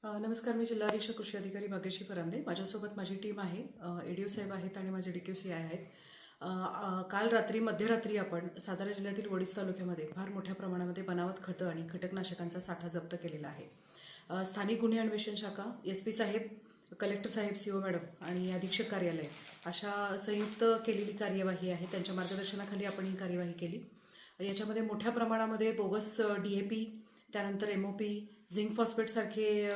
नमस्कार. मी जिल्हाधीश कृषी अधिकारी भाग्यश्री फरांदे. माझ्यासोबत माझी टीम आहे. एडीओ साहेब आहेत आणि माझे DQCI आहेत. काल रात्री मध्यरात्री आपण सातारा जिल्ह्यातील वडीज तालुक्यामध्ये फार मोठ्या प्रमाणामध्ये बनावट खतं आणि कीटकनाशकांचा साठा जप्त केलेला आहे. स्थानिक गुन्हे अन्वेषण शाखा, SP साहेब, कलेक्टर साहेब, CO मॅडम आणि अधीक्षक कार्यालय अशा संयुक्त केलेली कार्यवाही आहे. त्यांच्या मार्गदर्शनाखाली आपण ही कार्यवाही केली. याच्यामध्ये मोठ्या प्रमाणामध्ये बोगस DAP, त्यानंतर MOP, झिंक फॉस्फेटसारखे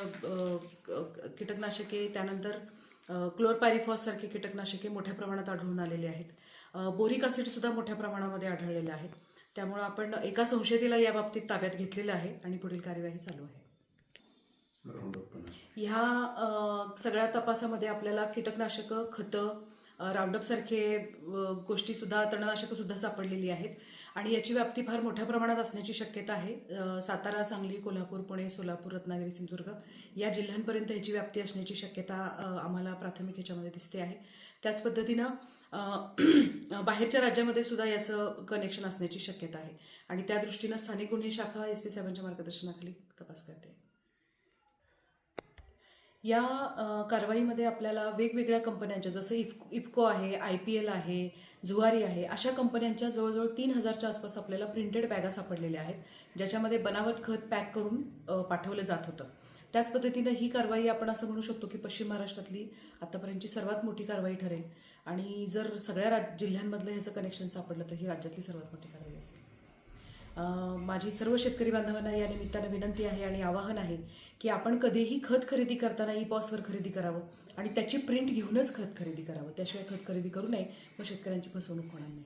कीटकनाशके, त्यानंतर क्लोरपायरिफॉससारखे कीटकनाशके मोठ्या प्रमाणात आढळून आलेले आहेत. बोरिक ॲसिडसुद्धा मोठ्या प्रमाणामध्ये आढळलेले आहेत. त्यामुळं आपण एका संशयिताला याबाबतीत ताब्यात घेतलेलं आहे आणि पुढील कार्यवाही चालू आहे. ह्या सगळ्या तपासामध्ये आपल्याला कीटकनाशकं, खतं, राऊंडअपसारखे गोष्टीसुद्धा, तणनाशकंसुद्धा सापडलेली आहेत आणि याची व्याप्ती फार मोठ्या प्रमाणात असण्याची शक्यता आहे. सातारा, सांगली, कोल्हापूर, पुणे, सोलापूर, रत्नागिरी, सिंधुदुर्ग या जिल्ह्यांपर्यंत याची व्याप्ती असण्याची शक्यता आम्हाला प्राथमिक ह्याच्यामध्ये दिसते आहे. त्याच पद्धतीनं बाहेरच्या राज्यामध्ये सुद्धा याचं कनेक्शन असण्याची शक्यता आहे आणि त्या दृष्टीनं स्थानिक गुन्हे शाखा SP साहेबांच्या मार्गदर्शनाखाली तपास करते. या कारवाईमध्ये आपल्याला वेगवेगळ्या कंपन्यांच्या, जसं इफको आहे, IPL आहे, जुवारी आहे, अशा कंपन्यांच्या जवळजवळ 3000च्या आसपास आपल्याला प्रिंटेड बॅगा सापडलेल्या आहेत, ज्याच्यामध्ये बनावट खत पॅक करून पाठवलं जात होतं. त्याच पद्धतीनं ही कारवाई आपण असं म्हणू शकतो की पश्चिम महाराष्ट्रातली आतापर्यंतची सर्वात मोठी कारवाई ठरेल आणि जर सगळ्या जिल्ह्यांमधलं ह्याचं कनेक्शन सापडलं तर ही राज्यातली सर्वात मोठी कारवाई असेल. माझी सर्व शेतकरी बांधवांना या निमित्तानं विनंती आहे आणि आवाहन आहे की आपण कधीही खत खरेदी करताना E-POSवर खरेदी करावं आणि त्याची प्रिंट घेऊनच खत खरेदी करावं. त्याशिवाय खत खरेदी करू नये, मग शेतकऱ्यांची फसवणूक होणार नाही.